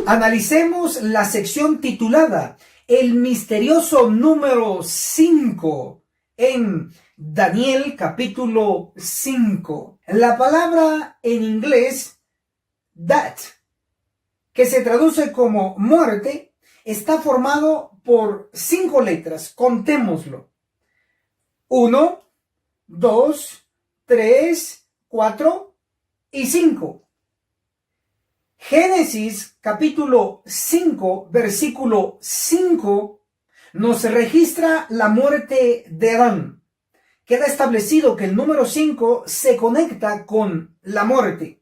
Analicemos la sección titulada El misterioso número 5 en Daniel capítulo 5. La palabra en inglés death, que se traduce como muerte, está formado por 5 letras. Contémoslo. 1, 2, 3, 4 y 5. Génesis capítulo 5, versículo 5, nos registra la muerte de Adán. Queda establecido que el número 5 se conecta con la muerte.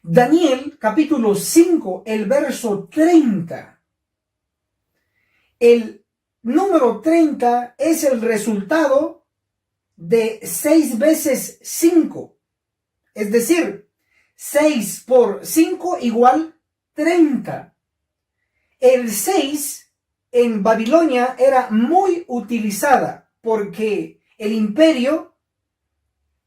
Daniel capítulo 5, el verso 30. El número 30 es el resultado de 6 veces 5. Es decir, 6 por 5 igual 30. El 6 en Babilonia era muy utilizada porque el imperio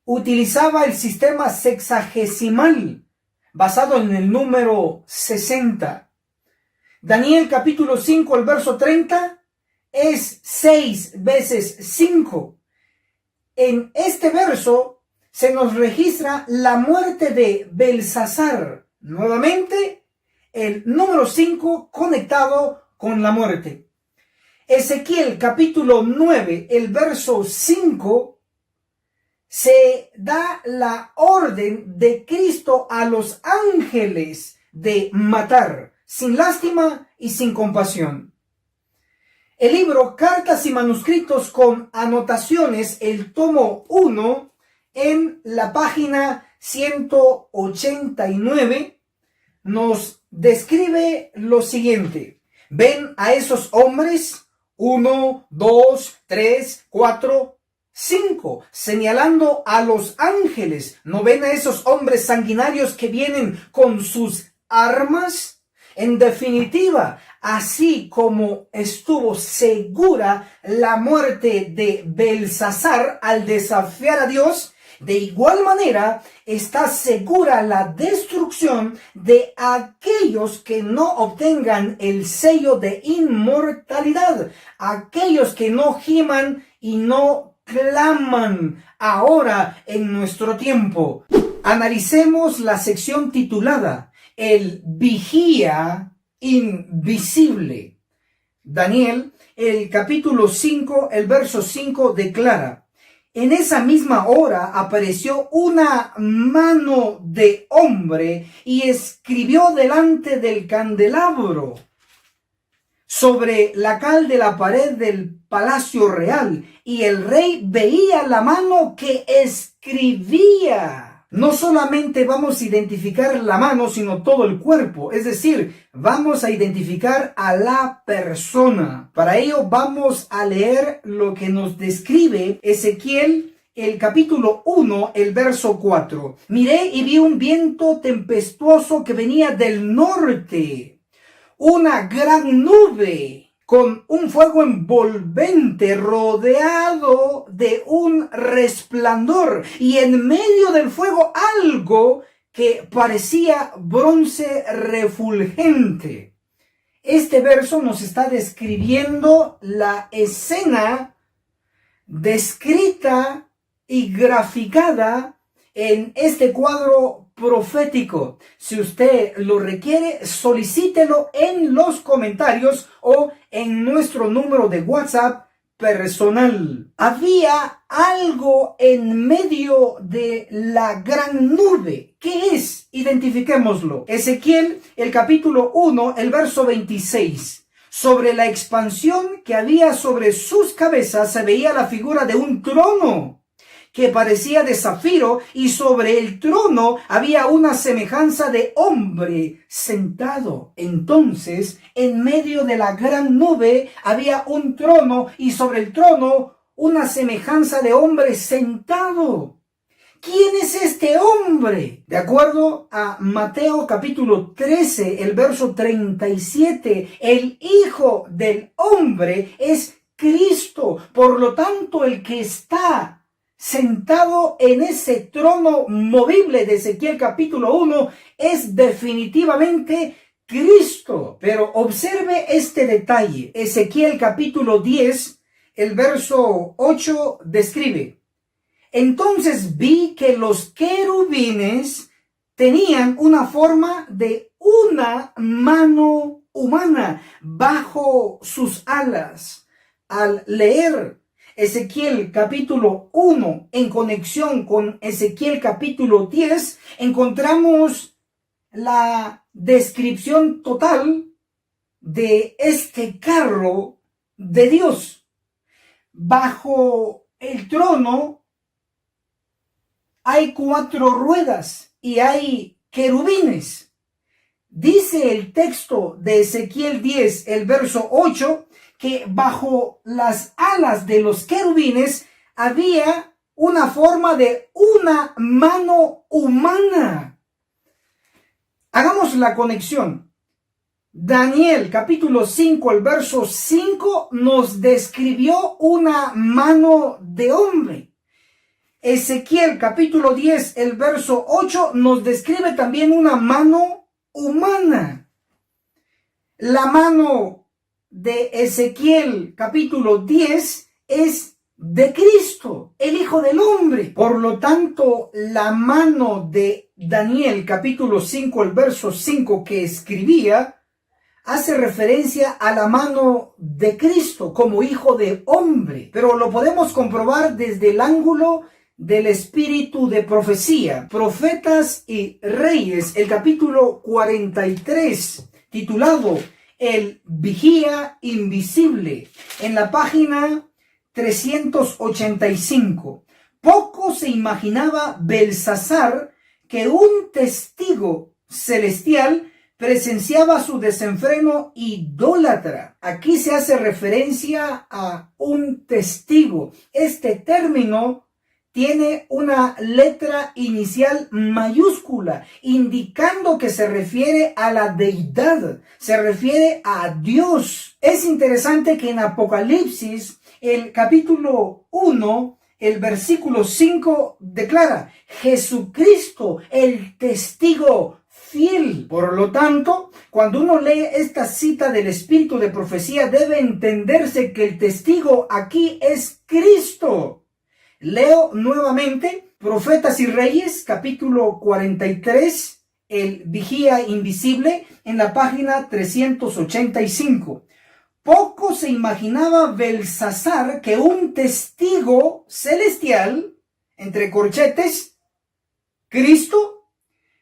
utilizaba el sistema sexagesimal basado en el número 60. Daniel capítulo 5, el verso 30 es 6 veces 5. En este verso se nos registra la muerte de Belsasar. Nuevamente, el número 5 conectado con la muerte. Ezequiel capítulo 9, el verso 5, se da la orden de Cristo a los ángeles de matar, sin lástima y sin compasión. El libro Cartas y Manuscritos con Anotaciones, el tomo 1, en la página 189, nos describe lo siguiente. ¿Ven a esos hombres? 1, 2, 3, 4, 5, señalando a los ángeles. ¿No ven a esos hombres sanguinarios que vienen con sus armas? En definitiva, así como estuvo segura la muerte de Belsasar al desafiar a Dios, de igual manera está segura la destrucción de aquellos que no obtengan el sello de inmortalidad, aquellos que no giman y no claman ahora en nuestro tiempo. Analicemos la sección titulada El vigía invisible. Daniel, el capítulo 5, el verso 5 declara: en esa misma hora apareció una mano de hombre y escribió delante del candelabro sobre la cal de la pared del palacio real, y el rey veía la mano que escribía. No solamente vamos a identificar la mano, sino todo el cuerpo. Es decir, vamos a identificar a la persona. Para ello vamos a leer lo que nos describe Ezequiel, el capítulo 1, el verso 4. Miré y vi un viento tempestuoso que venía del norte, una gran nube con un fuego envolvente rodeado de un resplandor, y en medio del fuego algo que parecía bronce refulgente. Este verso nos está describiendo la escena descrita y graficada en este cuadro profético. Si usted lo requiere, solicítelo en los comentarios o en nuestro número de WhatsApp personal. Había algo en medio de la gran nube. ¿Qué es? Identifiquémoslo. Ezequiel, el capítulo 1, el verso 26. Sobre la expansión que había sobre sus cabezas se veía la figura de un trono que parecía de zafiro, y sobre el trono había una semejanza de hombre sentado. Entonces, en medio de la gran nube había un trono, y sobre el trono una semejanza de hombre sentado. ¿Quién es este hombre? De acuerdo a Mateo capítulo 13, el verso 37, el Hijo del Hombre es Cristo. Por lo tanto, el que está sentado en ese trono movible de Ezequiel capítulo 1 es definitivamente Cristo. Pero observe este detalle. Ezequiel capítulo 10, el verso 8 describe: entonces vi que los querubines tenían una forma de una mano humana bajo sus alas. Al leer Ezequiel capítulo 1 en conexión con Ezequiel capítulo 10, encontramos la descripción total de este carro de Dios. Bajo el trono hay 4 ruedas y hay querubines. Dice el texto de Ezequiel 10, el verso 8, que bajo las alas de los querubines había una forma de una mano humana. Hagamos la conexión. Daniel capítulo 5, el verso 5 nos describió una mano de hombre. Ezequiel capítulo 10, el verso 8 nos describe también una mano humana. La mano de Ezequiel capítulo 10 es de Cristo, el Hijo del Hombre. Por lo tanto, la mano de Daniel capítulo 5, el verso 5 que escribía, hace referencia a la mano de Cristo como Hijo de Hombre. Pero lo podemos comprobar desde el ángulo del espíritu de profecía. Profetas y Reyes, el capítulo 43, titulado El Vigía Invisible, en la página 385. Poco se imaginaba Belsasar que un testigo celestial presenciaba su desenfreno idólatra. Aquí se hace referencia a un testigo. Este término tiene una letra inicial mayúscula, indicando que se refiere a la deidad, se refiere a Dios. Es interesante que en Apocalipsis, el capítulo 1, el versículo 5 declara: Jesucristo, el testigo fiel. Por lo tanto, cuando uno lee esta cita del espíritu de profecía, debe entenderse que el testigo aquí es Cristo. Leo nuevamente Profetas y Reyes, capítulo 43, el vigía invisible, en la página 385. Poco se imaginaba Belsasar que un testigo celestial, entre corchetes, Cristo,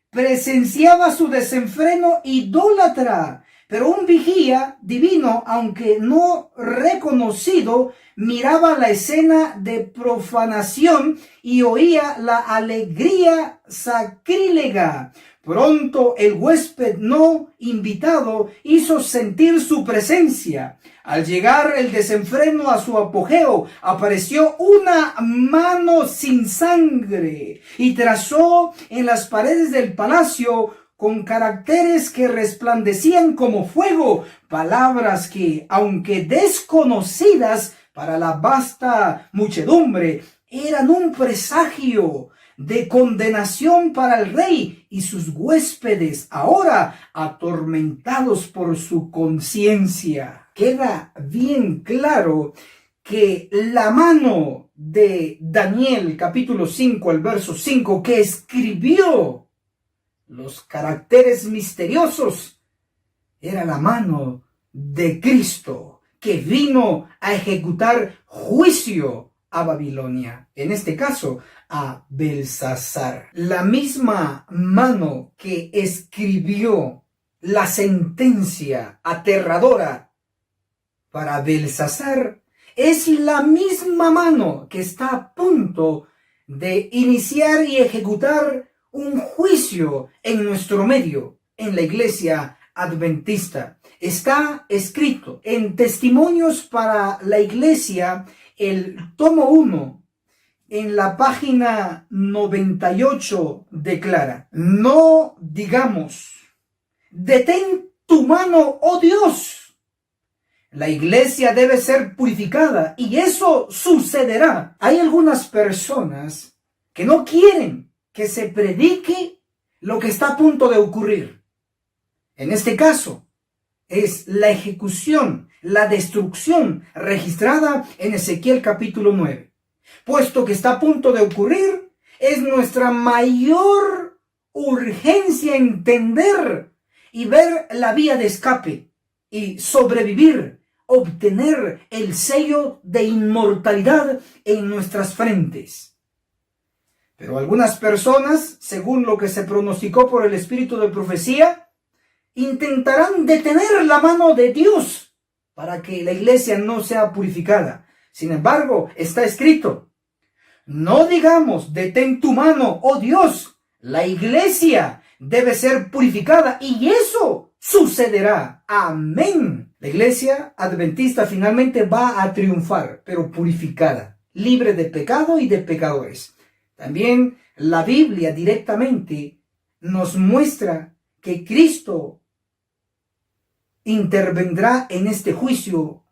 presenciaba su desenfreno idólatra. Pero un vigía divino, aunque no reconocido, miraba la escena de profanación y oía la alegría sacrílega. Pronto el huésped no invitado hizo sentir su presencia. Al llegar el desenfreno a su apogeo, apareció una mano sin sangre y trazó en las paredes del palacio con caracteres que resplandecían como fuego, palabras que, aunque desconocidas para la vasta muchedumbre, eran un presagio de condenación para el rey y sus huéspedes, ahora atormentados por su conciencia. Queda bien claro que la mano de Daniel, capítulo 5, el verso 5, que escribió los caracteres misteriosos, era la mano de Cristo, que vino a ejecutar juicio a Babilonia, en este caso a Belsasar. La misma mano que escribió la sentencia aterradora para Belsasar es la misma mano que está a punto de iniciar y ejecutar un juicio en nuestro medio, en la iglesia adventista. Está escrito en Testimonios para la Iglesia, el tomo 1, en la página 98, declara: no digamos, detén tu mano, oh Dios. La iglesia debe ser purificada y eso sucederá. Hay algunas personas que no quieren que se predique lo que está a punto de ocurrir. En este caso, es la ejecución, la destrucción registrada en Ezequiel capítulo 9. Puesto que está a punto de ocurrir, es nuestra mayor urgencia entender y ver la vía de escape y sobrevivir, obtener el sello de inmortalidad en nuestras frentes. Pero algunas personas, según lo que se pronosticó por el espíritu de profecía, intentarán detener la mano de Dios para que la iglesia no sea purificada. Sin embargo, está escrito: no digamos, detén tu mano, oh Dios, la iglesia debe ser purificada y eso sucederá. Amén. La iglesia adventista finalmente va a triunfar, pero purificada, libre de pecado y de pecadores. También la Biblia directamente nos muestra que Cristo intervendrá en este juicio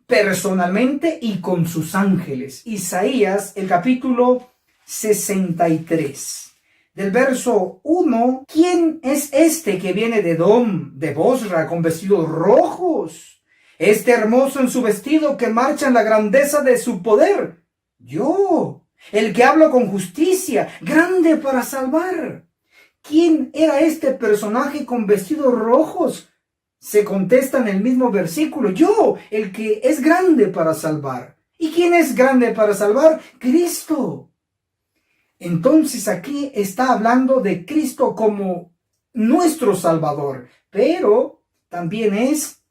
personalmente y con sus ángeles. Isaías, el capítulo 63. Del verso 1, ¿quién es este que viene de Edom, de Bosra, con vestidos rojos? Este hermoso en su vestido que marcha en la grandeza de su poder. Yo, el que hablo con justicia, grande para salvar. ¿Quién era este personaje con vestidos rojos? Se contesta en el mismo versículo: yo, el que es grande para salvar. ¿Y quién es grande para salvar? Cristo. Entonces aquí está hablando de Cristo como nuestro Salvador, pero también es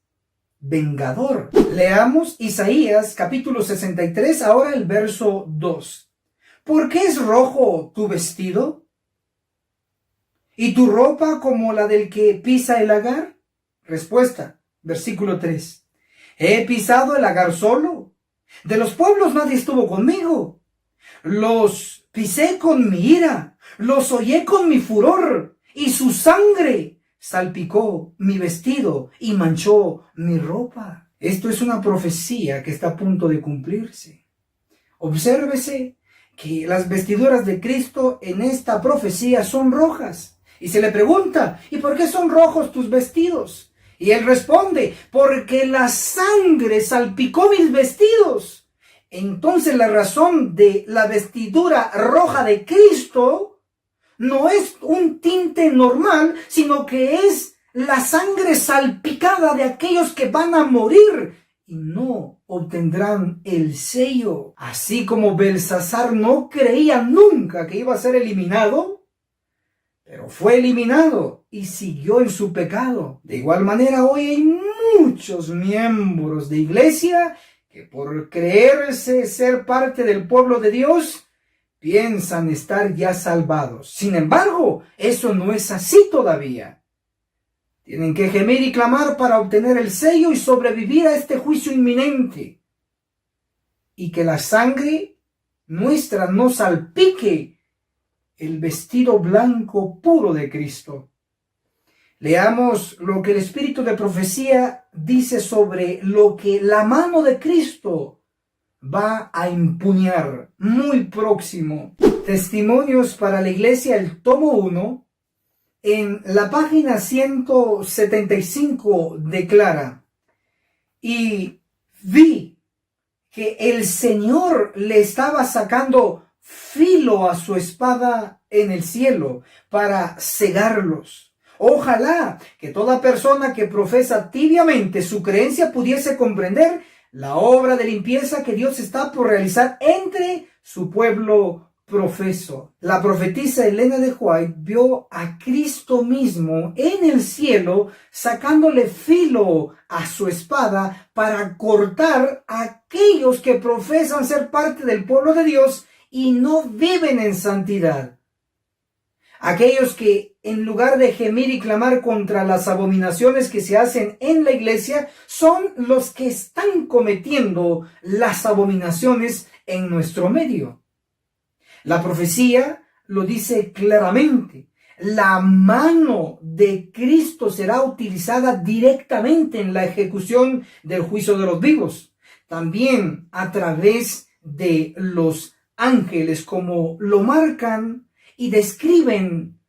vengador. Leamos Isaías capítulo 63, ahora el verso 2. ¿Por qué es rojo tu vestido? ¿Y tu ropa como la del que pisa el lagar? Respuesta, versículo 3. He pisado el lagar solo. De los pueblos nadie estuvo conmigo. Los pisé con mi ira, los hollé con mi furor, y su sangre salpicó mi vestido y manchó mi ropa. Esto es una profecía que está a punto de cumplirse. Obsérvese que las vestiduras de Cristo en esta profecía son rojas. Y se le pregunta: ¿y por qué son rojos tus vestidos? Y él responde: porque la sangre salpicó mis vestidos. Entonces la razón de la vestidura roja de Cristo no es un tinte normal, sino que es la sangre salpicada de aquellos que van a morir y no obtendrán el sello. Así como Belsasar no creía nunca que iba a ser eliminado, pero fue eliminado y siguió en su pecado. De igual manera, hoy hay muchos miembros de iglesia que por creerse ser parte del pueblo de Dios, piensan estar ya salvados. Sin embargo, eso no es así todavía. Tienen que gemir y clamar para obtener el sello y sobrevivir a este juicio inminente. Y que la sangre nuestra no salpique el vestido blanco puro de Cristo. Leamos lo que el espíritu de profecía dice sobre lo que la mano de Cristo va a empuñar muy próximo. Testimonios para la iglesia, el tomo 1, en la página 175 declara: y vi que el Señor le estaba sacando filo a su espada en el cielo para cegarlos. Ojalá que toda persona que profesa tibiamente su creencia pudiese comprender la obra de limpieza que Dios está por realizar entre su pueblo profeso. La profetisa Elena de White vio a Cristo mismo en el cielo sacándole filo a su espada para cortar a aquellos que profesan ser parte del pueblo de Dios y no viven en santidad. Aquellos que, en lugar de gemir y clamar contra las abominaciones que se hacen en la iglesia, son los que están cometiendo las abominaciones en nuestro medio. La profecía lo dice claramente: la mano de Cristo será utilizada directamente en la ejecución del juicio de los vivos, también a través de los ángeles, como lo marcan y describen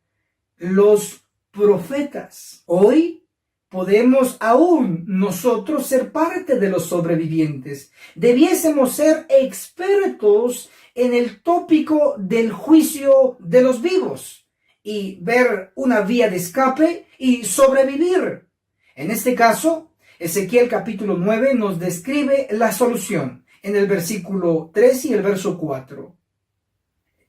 los profetas. Hoy podemos aún nosotros ser parte de los sobrevivientes. Debiésemos ser expertos en el tópico del juicio de los vivos y ver una vía de escape y sobrevivir. En este caso, Ezequiel capítulo 9 nos describe la solución en el versículo 3 y el verso 4.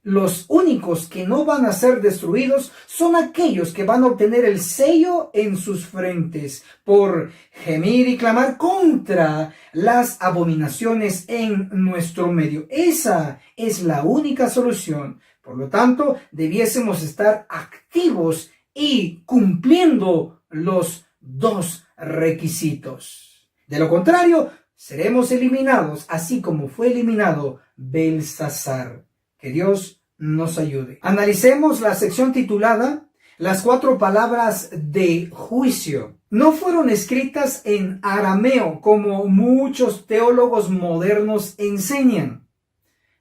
Los únicos que no van a ser destruidos son aquellos que van a obtener el sello en sus frentes por gemir y clamar contra las abominaciones en nuestro medio. Esa es la única solución. Por lo tanto, debiésemos estar activos y cumpliendo los dos requisitos. De lo contrario, seremos eliminados, así como fue eliminado Belsasar. Que Dios nos ayude. Analicemos la sección titulada Las 4 palabras de juicio. No fueron escritas en arameo como muchos teólogos modernos enseñan.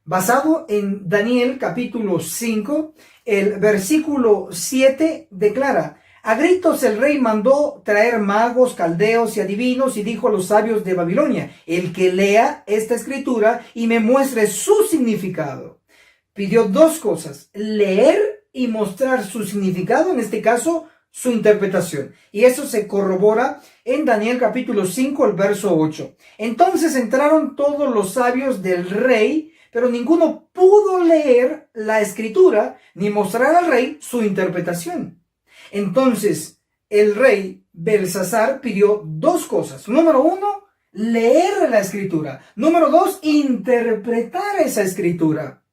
Basado en Daniel capítulo 5, el versículo 7 declara: a gritos el rey mandó traer magos, caldeos y adivinos y dijo a los sabios de Babilonia: el que lea esta escritura y me muestre su significado. Pidió 2 cosas: leer y mostrar su significado, en este caso su interpretación. Y eso se corrobora en Daniel capítulo 5, el verso 8. Entonces entraron todos los sabios del rey, pero ninguno pudo leer la escritura ni mostrar al rey su interpretación. Entonces el rey Belsasar pidió 2 cosas. Número 1, leer la escritura. Número 2, interpretar esa escritura.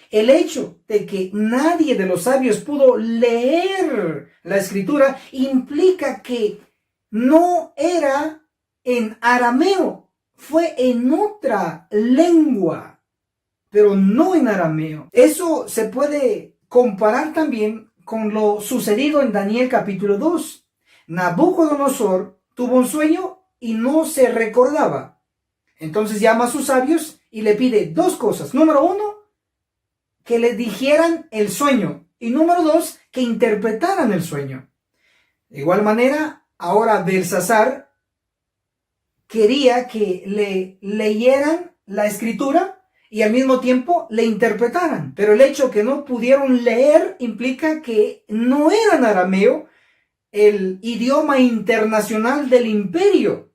El hecho de que nadie de los sabios pudo leer la escritura implica que no era en arameo, fue en otra lengua, pero no en arameo. Eso se puede comparar también con lo sucedido en Daniel capítulo 2. Nabucodonosor tuvo un sueño y no se recordaba. Entonces llama a sus sabios y le pide 2 cosas. Número 1, que le dijeran el sueño. Y número 2, que interpretaran el sueño. De igual manera, ahora Belsasar quería que le leyeran la escritura y al mismo tiempo le interpretaran. Pero el hecho que no pudieron leer implica que no era en arameo, el idioma internacional del imperio,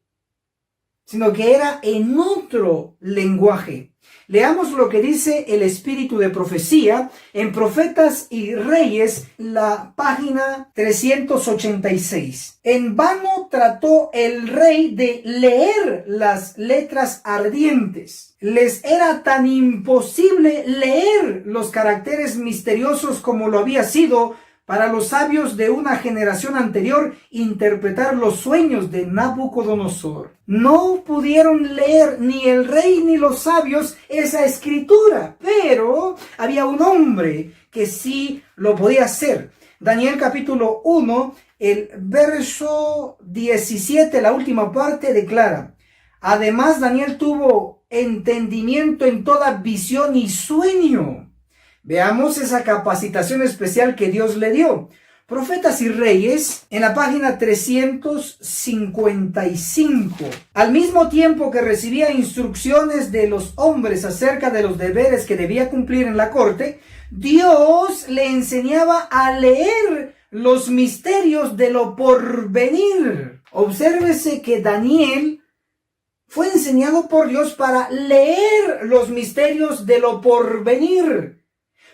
sino que era en otro lenguaje. Leamos lo que dice el espíritu de profecía en Profetas y Reyes, la página 386. En vano trató el rey de leer las letras ardientes. Les era tan imposible leer los caracteres misteriosos como lo había sido para los sabios de una generación anterior interpretar los sueños de Nabucodonosor. No pudieron leer ni el rey ni los sabios esa escritura, pero había un hombre que sí lo podía hacer. Daniel capítulo 1, el verso 17, la última parte, declara: además Daniel tuvo entendimiento en toda visión y sueño. Veamos esa capacitación especial que Dios le dio. Profetas y Reyes, en la página 355. Al mismo tiempo que recibía instrucciones de los hombres acerca de los deberes que debía cumplir en la corte, Dios le enseñaba a leer los misterios de lo porvenir. Obsérvese que Daniel fue enseñado por Dios para leer los misterios de lo porvenir.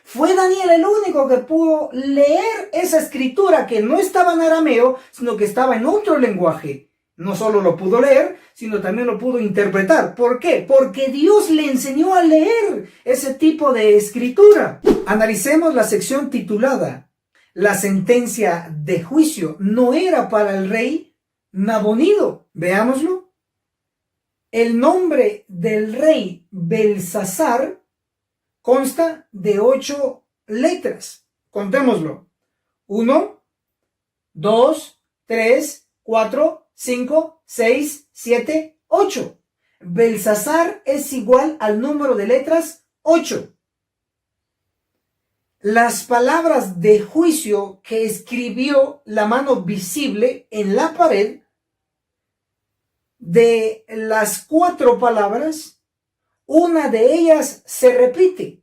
Fue Daniel el único que pudo leer esa escritura que no estaba en arameo, sino que estaba en otro lenguaje. No solo lo pudo leer, sino también lo pudo interpretar. ¿Por qué? Porque Dios le enseñó a leer ese tipo de escritura. Analicemos la sección titulada La sentencia de juicio no era para el rey Nabonido. Veámoslo. El nombre del rey Belsasar consta de 8 letras. Contémoslo. 1, 2, 3, 4, 5, 6, 7, 8. Belsasar es igual al número de letras 8. las palabras de juicio que escribió la mano visible en la pared, de las 4 palabras, una de ellas se repite.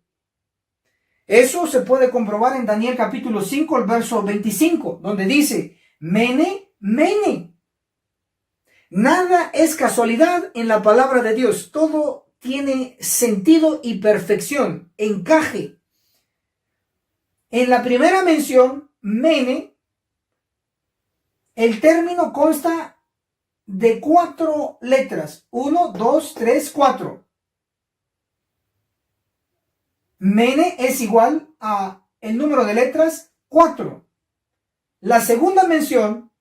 Eso se puede comprobar en Daniel capítulo 5, el verso 25, donde dice, Mene, Mene. Nada es casualidad en la palabra de Dios. Todo tiene sentido y perfección, encaje. En la primera mención, Mene, el término consta de 4 letras. 1, 2, 3, 4. Mene es igual a el número de letras 4. La segunda mención,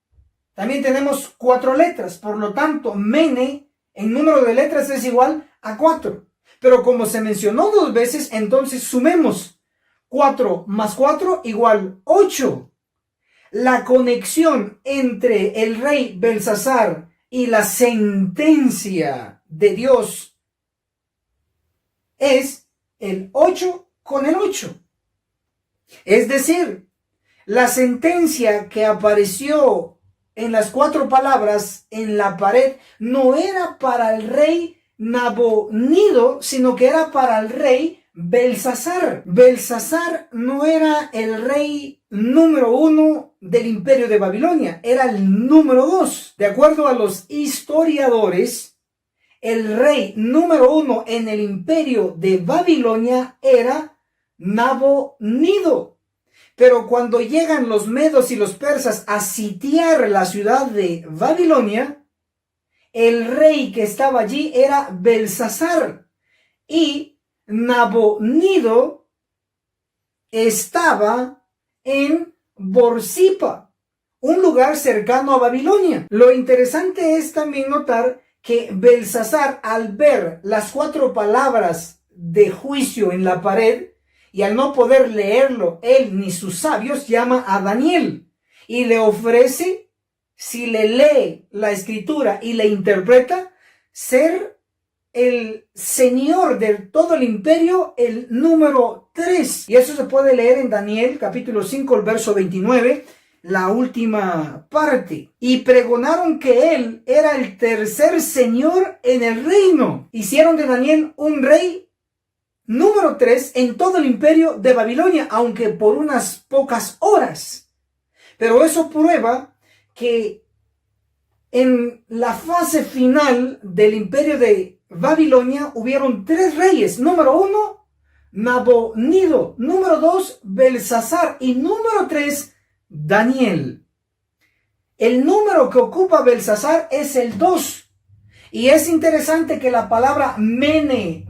también tenemos 4 letras. Por lo tanto, Mene en número de letras es igual a 4. Pero como se mencionó 2 veces, entonces sumemos. 4 más 4 igual 8. La conexión entre el rey Belsasar y la sentencia de Dios es el 8 con el 8. Es decir, la sentencia que apareció en las 4 palabras en la pared no era para el rey Nabonido, sino que era para el rey Belsasar. Belsasar no era el rey número 1 del imperio de Babilonia, era el número 2. De acuerdo a los historiadores, el rey número 1 en el imperio de Babilonia era Nabonido. Pero cuando llegan los medos y los persas a sitiar la ciudad de Babilonia, el rey que estaba allí era Belsasar. Y Nabonido estaba en Borsipa, un lugar cercano a Babilonia. Lo interesante es también notar que Belsasar, al ver las 4 palabras de juicio en la pared, y al no poder leerlo él ni sus sabios, llama a Daniel y le ofrece, si le lee la escritura y le interpreta, ser el señor de todo el imperio, el número 3. Y eso se puede leer en Daniel capítulo 5, el verso 29, la última parte. Y pregonaron que él era el tercer señor en el reino. Hicieron de Daniel un rey número 3 en todo el imperio de Babilonia, aunque por unas pocas horas. Pero eso prueba que en la fase final del imperio de Babilonia hubieron 3 reyes. Número 1, Nabonido. Número 2, Belsasar. Y número 3, Daniel. El número que ocupa Belsasar es el 2. Y es interesante que la palabra Mene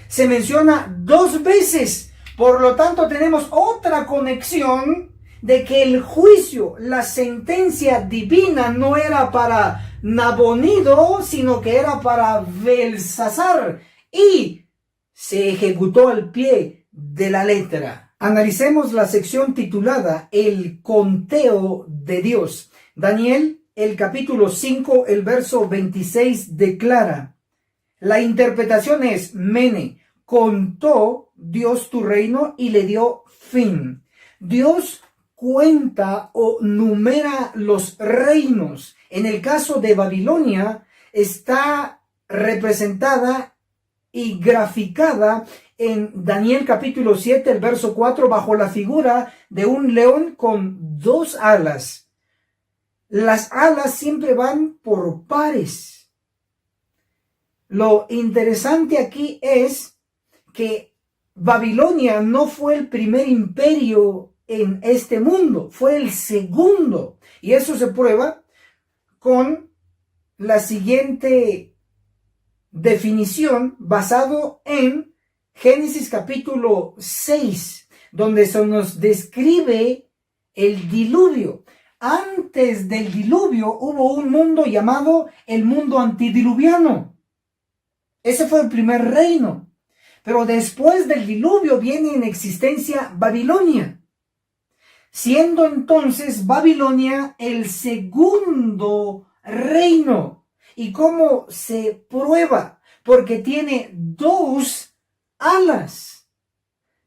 se menciona 2 veces. Por lo tanto, tenemos otra conexión de que el juicio, la sentencia divina no era para Nabonido, sino que era para Belsasar. Y se ejecutó al pie de la letra. Analicemos la sección titulada El conteo de Dios. Daniel, el capítulo 5, el verso 26 declara: la interpretación es: Mene, contó Dios tu reino y le dio fin. Dios cuenta o numera los reinos. En el caso de Babilonia está representada y graficada en Daniel capítulo 7, el verso 4, bajo la figura de un león con 2 alas. Las alas siempre van por pares. Lo interesante aquí es que Babilonia no fue el primer imperio en este mundo, fue el segundo. Y eso se prueba con la siguiente definición basado en Génesis capítulo 6, donde se nos describe el diluvio. Antes del diluvio hubo un mundo llamado el mundo antidiluviano. Ese fue el primer reino. Pero después del diluvio viene en existencia Babilonia, siendo entonces Babilonia el segundo reino. ¿Y cómo se prueba? Porque tiene 2 alas.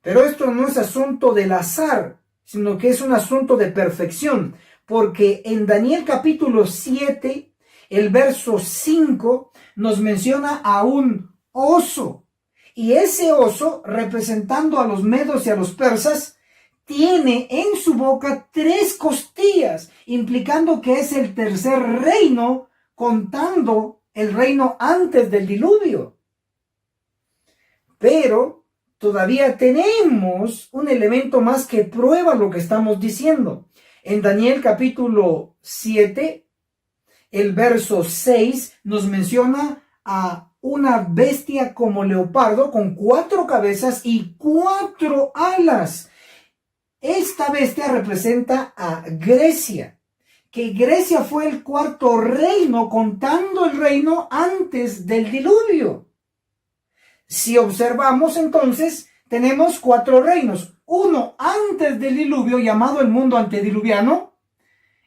Pero esto no es asunto del azar, sino que es un asunto de perfección, porque en Daniel capítulo 7, el verso 5, nos menciona a un oso, y ese oso, representando a los medos y a los persas, tiene en su boca 3 costillas, implicando que es el tercer reino, contando el reino antes del diluvio. Pero todavía tenemos un elemento más que prueba lo que estamos diciendo. En Daniel capítulo 7, el verso 6 nos menciona a una bestia como leopardo con 4 cabezas y 4 alas. Esta bestia representa a Grecia, que Grecia fue el 4.º reino, contando el reino antes del diluvio. Si observamos entonces, tenemos 4 reinos. Uno antes del diluvio, llamado el mundo antediluviano,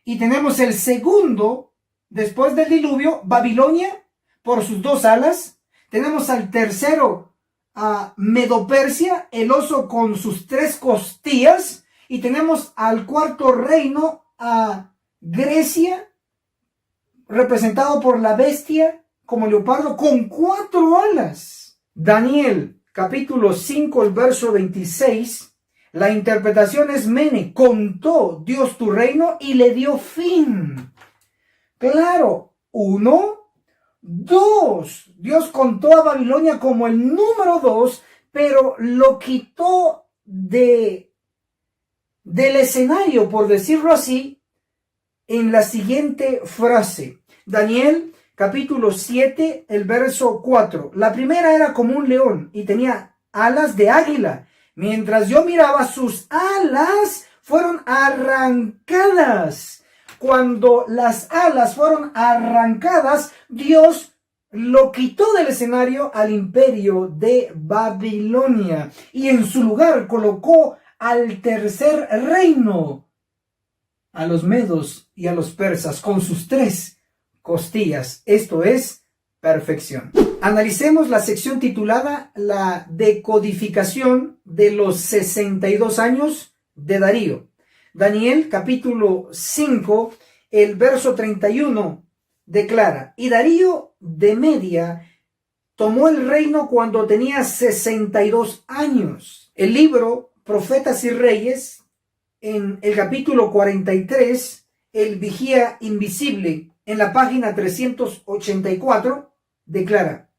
y tenemos el segundo, después del diluvio, Babilonia, por sus 2 alas. Tenemos al tercero, a Medo-Persia, el oso con sus 3 costillas. Y tenemos al 4.º reino, a Grecia, representado por la bestia como leopardo, con 4 alas. Daniel, capítulo 5, el verso 26, la interpretación es Mene, contó Dios tu reino y le dio fin. Claro, 1, 2. Dios contó a Babilonia como el número 2, pero lo quitó del escenario, por decirlo así, en la siguiente frase. Daniel, capítulo 7, el verso 4. La primera era como un león y tenía alas de águila. Mientras yo miraba, sus alas fueron arrancadas. Cuando las alas fueron arrancadas, Dios lo quitó del escenario al imperio de Babilonia y en su lugar colocó al tercer reino, a los medos y a los persas, con sus 3 costillas. Esto es perfección. Analicemos la sección titulada La decodificación de los 62 años de Darío. Daniel capítulo 5, el verso 31 declara: y Darío de Media tomó el reino cuando tenía 62 años. El libro Profetas y Reyes, en el capítulo 43, el vigía invisible, en la página 384, declara: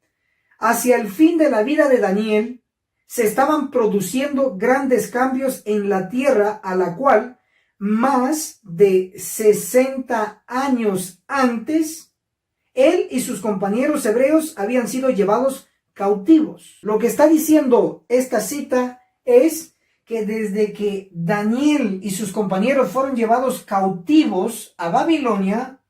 hacia el fin de la vida de Daniel, se estaban produciendo grandes cambios en la tierra, a la cual, más de 60 años antes, él y sus compañeros hebreos habían sido llevados cautivos. Lo que está diciendo esta cita es que desde que Daniel y sus compañeros fueron llevados cautivos a Babilonia,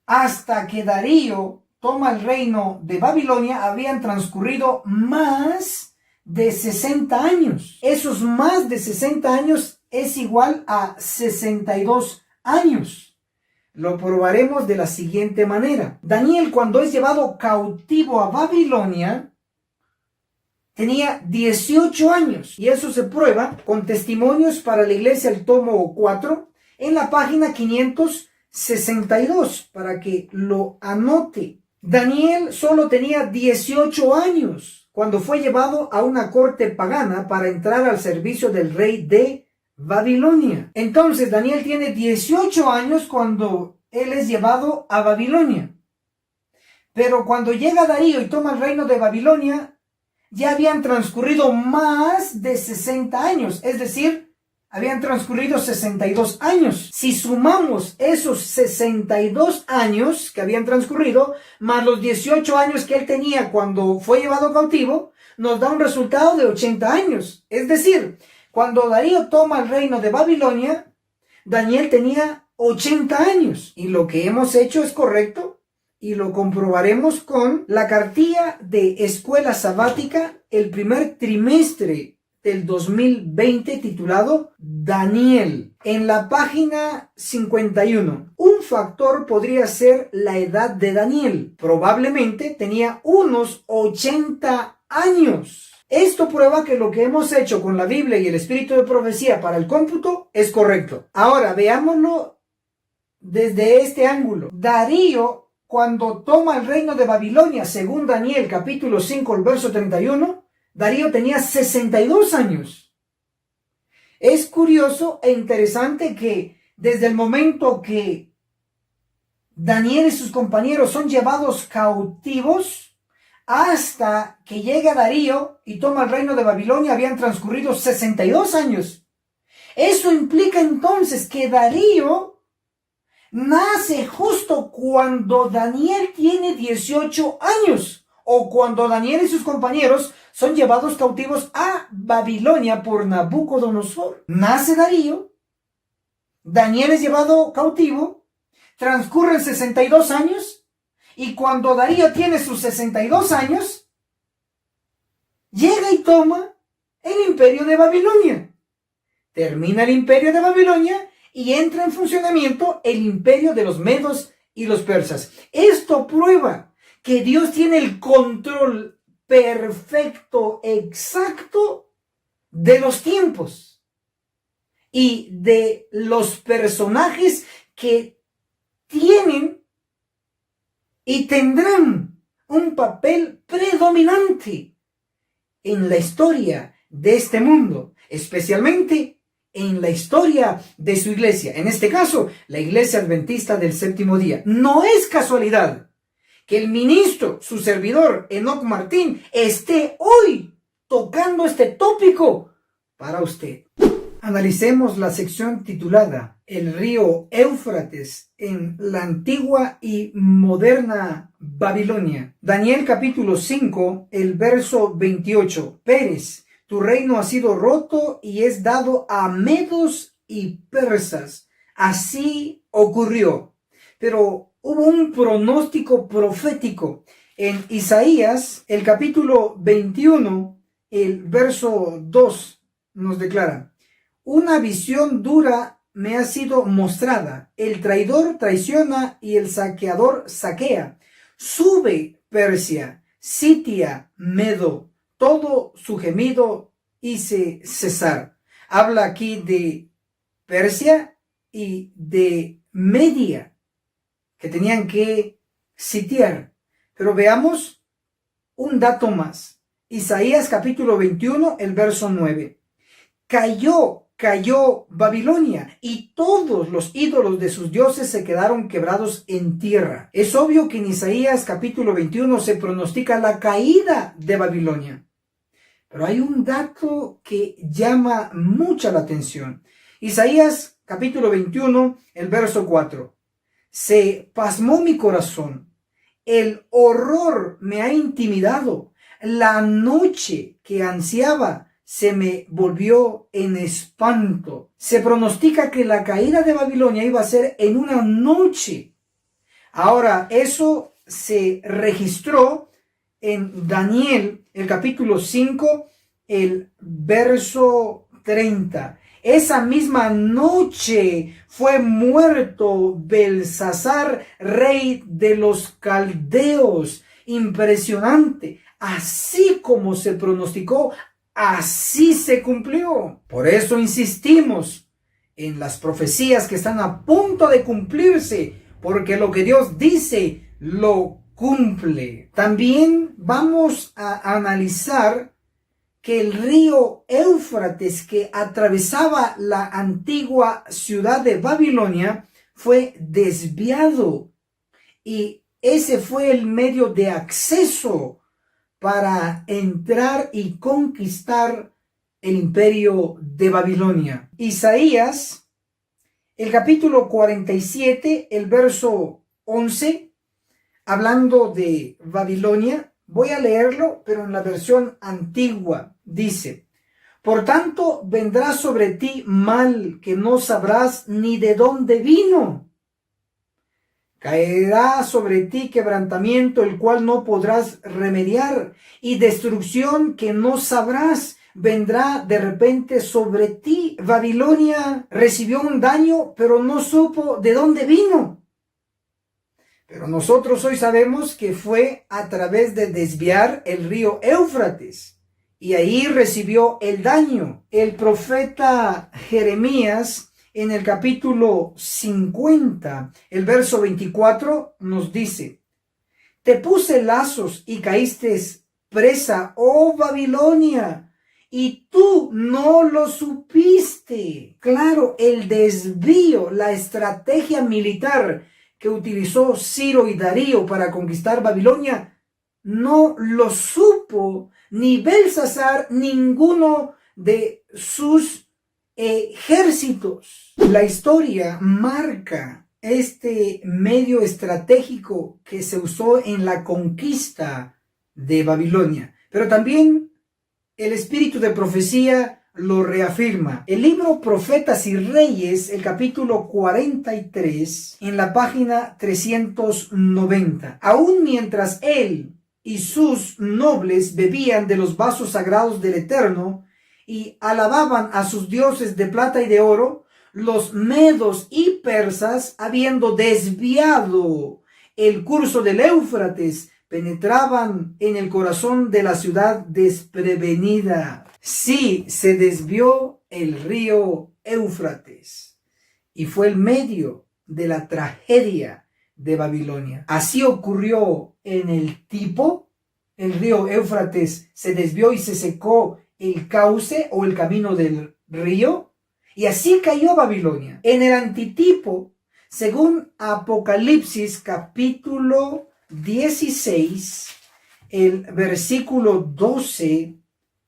hasta que Darío toma el reino de Babilonia, habían transcurrido más de 60 años. Esos más de 60 años es igual a 62 años. Lo probaremos de la siguiente manera. Daniel, cuando es llevado cautivo a Babilonia, tenía 18 años, y eso se prueba con Testimonios para la Iglesia, el tomo 4, en la página 562, para que lo anote. Daniel solo tenía 18 años cuando fue llevado a una corte pagana para entrar al servicio del rey de Babilonia. Entonces Daniel tiene 18 años cuando él es llevado a Babilonia. Pero cuando llega Darío y toma el reino de Babilonia, ya habían transcurrido más de 60 años, es decir, habían transcurrido 62 años. Si sumamos esos 62 años que habían transcurrido, más los 18 años que él tenía cuando fue llevado cautivo, nos da un resultado de 80 años. Es decir, cuando Darío toma el reino de Babilonia, Daniel tenía 80 años. Y lo que hemos hecho es correcto, y lo comprobaremos con la cartilla de escuela sabática, el primer trimestre del 2020, titulado Daniel. En la página 51, un factor podría ser la edad de Daniel. Probablemente tenía unos 80 años. Esto prueba que lo que hemos hecho con la Biblia y el espíritu de profecía para el cómputo es correcto. Ahora, veámoslo desde este ángulo. Darío, cuando toma el reino de Babilonia, según Daniel capítulo 5, el verso 31, Darío tenía 62 años. Es curioso e interesante que desde el momento que Daniel y sus compañeros son llevados cautivos, hasta que llega Darío y toma el reino de Babilonia, habían transcurrido 62 años. Eso implica entonces que Darío nace justo cuando Daniel tiene 18 años, o cuando Daniel y sus compañeros son llevados cautivos a Babilonia por Nabucodonosor. Nace Darío, Daniel es llevado cautivo, transcurren 62 años, y cuando Darío tiene sus 62 años, llega y toma el imperio de Babilonia. Termina el imperio de Babilonia y entra en funcionamiento el imperio de los medos y los persas. Esto prueba que Dios tiene el control perfecto, exacto de los tiempos y de los personajes que tienen y tendrán un papel predominante en la historia de este mundo, especialmente en la historia de su iglesia, en este caso, la Iglesia Adventista del Séptimo Día. No es casualidad que el ministro, su servidor, Enoc Martín, esté hoy tocando este tópico para usted. Analicemos la sección titulada El río Éufrates en la antigua y moderna Babilonia. Daniel capítulo 5, el verso 28. Peres, tu reino ha sido roto y es dado a medos y persas. Así ocurrió. Pero hubo un pronóstico profético en Isaías, el capítulo 21, el verso 2 nos declara: una visión dura me ha sido mostrada. El traidor traiciona y el saqueador saquea. Sube Persia, sitia Medo, todo su gemido hice cesar. Habla aquí de Persia y de Media, que tenían que sitiar. Pero veamos un dato más. Isaías capítulo 21, el verso 9. Cayó Babilonia y todos los ídolos de sus dioses se quedaron quebrados en tierra. Es obvio que en Isaías capítulo 21 se pronostica la caída de Babilonia. Pero hay un dato que llama mucha la atención. Isaías capítulo 21, el verso 4. Se pasmó mi corazón, el horror me ha intimidado, la noche que ansiaba se me volvió en espanto. Se pronostica que la caída de Babilonia iba a ser en una noche. Ahora, eso se registró en Daniel, el capítulo 5, el verso 30. Esa misma noche fue muerto Belsasar, rey de los caldeos. Impresionante. Así como se pronosticó, así se cumplió. Por eso insistimos en las profecías que están a punto de cumplirse, porque lo que Dios dice lo cumple. También vamos a analizar que el río Éufrates, que atravesaba la antigua ciudad de Babilonia, fue desviado, y ese fue el medio de acceso para entrar y conquistar el imperio de Babilonia. Isaías, el capítulo 47, el verso 11, hablando de Babilonia, voy a leerlo, pero en la versión antigua, dice: por tanto, vendrá sobre ti mal que no sabrás ni de dónde vino. Caerá sobre ti quebrantamiento, el cual no podrás remediar, y destrucción que no sabrás vendrá de repente sobre ti. Babilonia recibió un daño, pero no supo de dónde vino. Pero nosotros hoy sabemos que fue a través de desviar el río Éufrates. y ahí recibió el daño. El profeta Jeremías, en el capítulo 50, el verso 24, nos dice: te puse lazos y caíste presa, oh Babilonia, y tú no lo supiste. Claro, el desvío, la estrategia militar que utilizó Ciro y Darío para conquistar Babilonia, no lo supo ni Belsasar, ninguno de sus ejércitos. La historia marca este medio estratégico que se usó en la conquista de Babilonia, pero también el espíritu de profecía lo reafirma. El libro Profetas y Reyes, el capítulo 43, en la página 390. Aún mientras él y sus nobles bebían de los vasos sagrados del Eterno y alababan a sus dioses de plata y de oro, los medos y persas, habiendo desviado el curso del Éufrates, penetraban en el corazón de la ciudad desprevenida. Sí, se desvió el río Éufrates y fue el medio de la tragedia de Babilonia. Así ocurrió en el Tipo. El río Éufrates se desvió y se secó el cauce o el camino del río, y así cayó Babilonia. En el antitipo, según Apocalipsis capítulo 16, el versículo 12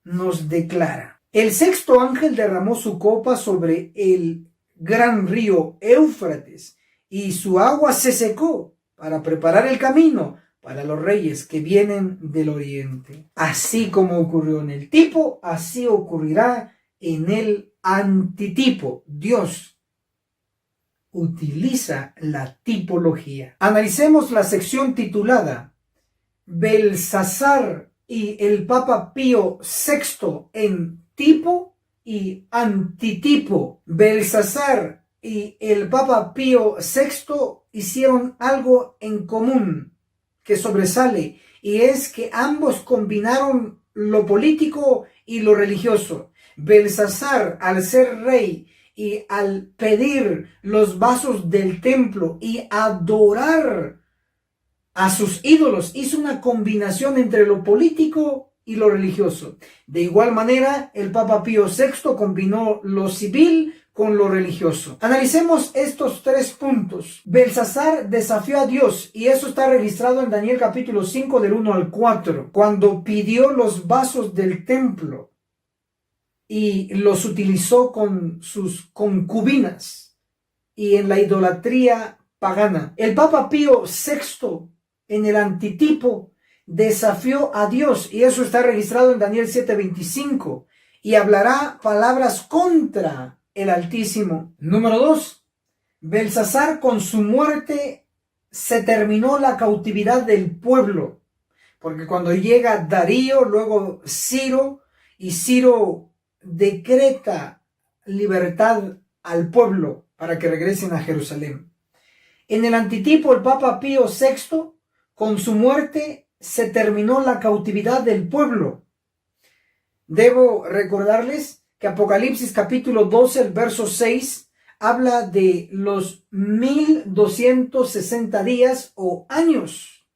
nos declara: el sexto ángel derramó su copa sobre el gran río Éufrates, y su agua se secó para preparar el camino para los reyes que vienen del oriente. Así como ocurrió en el tipo, así ocurrirá en el antitipo. Dios utiliza la tipología. Analicemos la sección titulada Belsasar y el Papa Pío VI en tipo y antitipo. Belsasar y el Papa Pío VI hicieron algo en común que sobresale, y es que ambos combinaron lo político y lo religioso. Belsasar, al ser rey y al pedir los vasos del templo y adorar a sus ídolos, hizo una combinación entre lo político y lo religioso. De igual manera, el Papa Pío VI combinó lo civil con lo religioso. Analicemos estos tres puntos. Belsasar desafió a Dios, y eso está registrado en Daniel capítulo 5 del 1 al 4, cuando pidió los vasos del templo y los utilizó con sus concubinas y en la idolatría pagana. El Papa Pío VI, en el antitipo, desafió a Dios, y eso está registrado en Daniel 7:25, y hablará palabras contra el Altísimo. Número 2. Belsasar, con su muerte se terminó la cautividad del pueblo, porque cuando llega Darío, luego Ciro, y Ciro decreta libertad al pueblo para que regresen a Jerusalén. En el antitipo, el Papa Pío VI, con su muerte se terminó la cautividad del pueblo. Debo recordarles que Apocalipsis capítulo 12, el verso 6, habla de los 1260 días o años,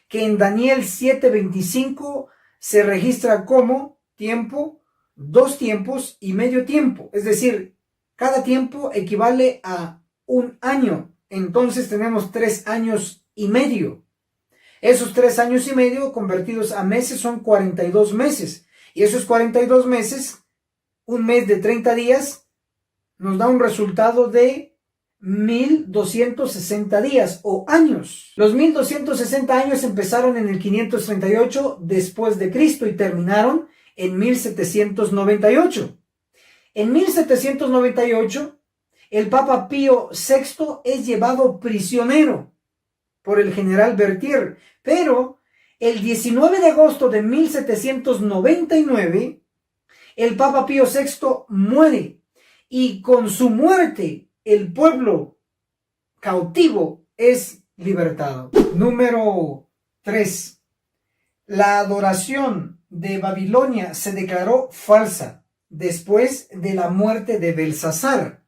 que en Daniel 7:25 se registra como tiempo, 2 tiempos y medio tiempo. Es decir, cada tiempo equivale a un año. Entonces tenemos 3 años y medio. Esos 3 años y medio convertidos a meses son 42 meses. Y esos 42 meses, un mes de 30 días, nos da un resultado de 1260 días o años. Los 1260 años empezaron en el 538 después de Cristo y terminaron en 1798. En 1798, el Papa Pío VI es llevado prisionero por el general Berthier, pero el 19 de agosto de 1799, el Papa Pío VI muere, y con su muerte el pueblo cautivo es libertado. Número 3. La adoración de Babilonia se declaró falsa después de la muerte de Belsasar.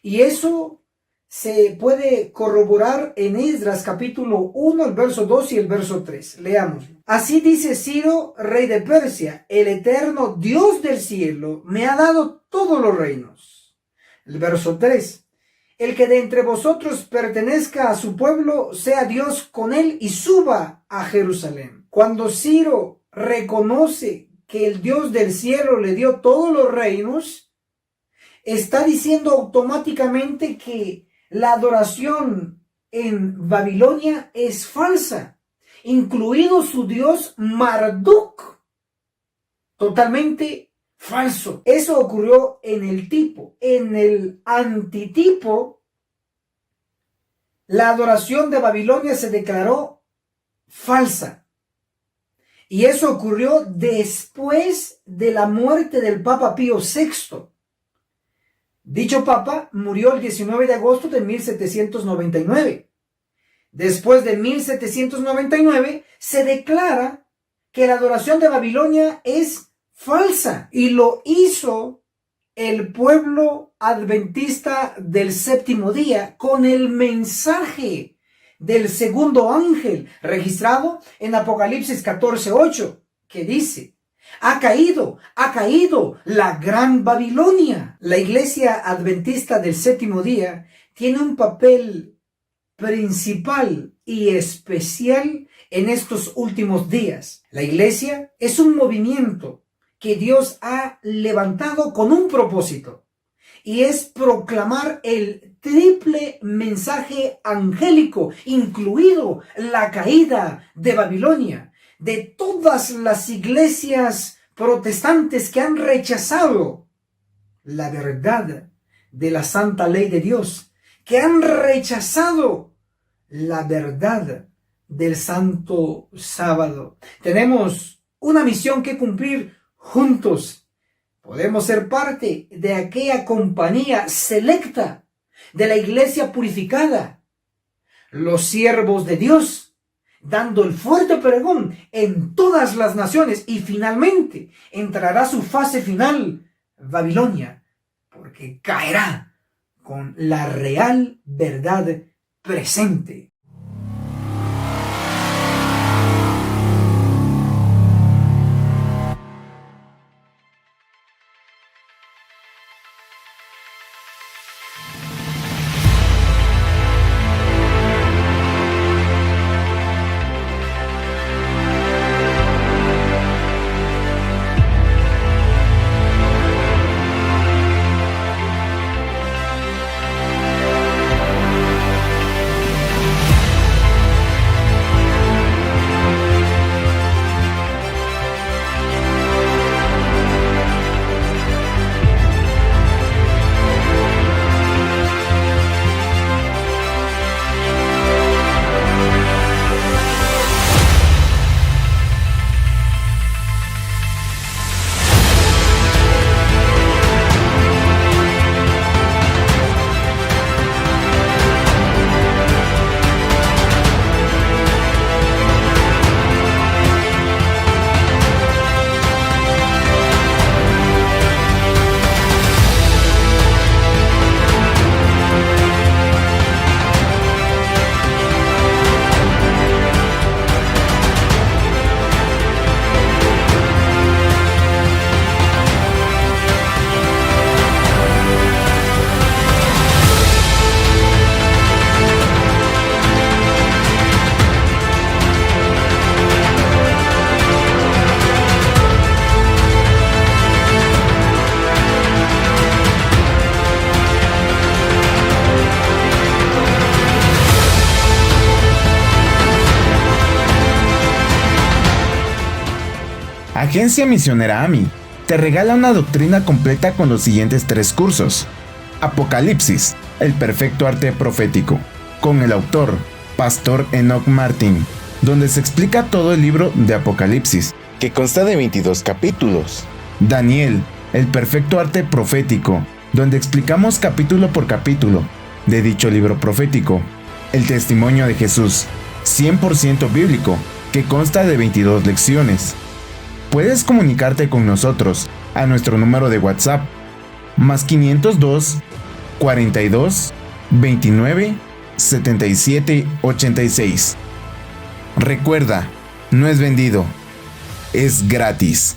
Y eso se puede corroborar en Esdras capítulo 1, el verso 2 y el verso 3. Leamos. Así dice Ciro, rey de Persia: el eterno Dios del cielo me ha dado todos los reinos. El verso 3. El que de entre vosotros pertenezca a su pueblo, sea Dios con él y suba a Jerusalén. Cuando Ciro reconoce que el Dios del cielo le dio todos los reinos, está diciendo automáticamente que la adoración en Babilonia es falsa, incluido su dios Marduk, totalmente falso. Eso ocurrió en el tipo. En el antitipo, la adoración de Babilonia se declaró falsa. Y eso ocurrió después de la muerte del Papa Pío VI. Dicho papa murió el 19 de agosto de 1799. Después de 1799 se declara que la adoración de Babilonia es falsa, y lo hizo el pueblo adventista del séptimo día con el mensaje del segundo ángel registrado en Apocalipsis 14:8, que dice: ha caído la gran Babilonia. La iglesia adventista del séptimo día tiene un papel principal y especial en estos últimos días. La iglesia es un movimiento que Dios ha levantado con un propósito, y es proclamar el triple mensaje angélico, incluido la caída de Babilonia, de todas las iglesias protestantes que han rechazado la verdad de la santa ley de Dios, que han rechazado la verdad del santo sábado. Tenemos una misión que cumplir juntos. Podemos ser parte de aquella compañía selecta de la iglesia purificada, los siervos de Dios, dando el fuerte pregón en todas las naciones, y finalmente entrará su fase final, Babilonia, porque caerá con la real verdad presente. Agencia Misionera AMI te regala una doctrina completa con los siguientes 3 cursos. Apocalipsis, el perfecto arte profético, con el autor, Pastor Enoch Martin, donde se explica todo el libro de Apocalipsis, que consta de 22 capítulos. Daniel, el perfecto arte profético, donde explicamos capítulo por capítulo de dicho libro profético. El testimonio de Jesús, 100% bíblico, que consta de 22 lecciones. Puedes comunicarte con nosotros a nuestro número de WhatsApp más 502 42 29 77 86. Recuerda, no es vendido, es gratis.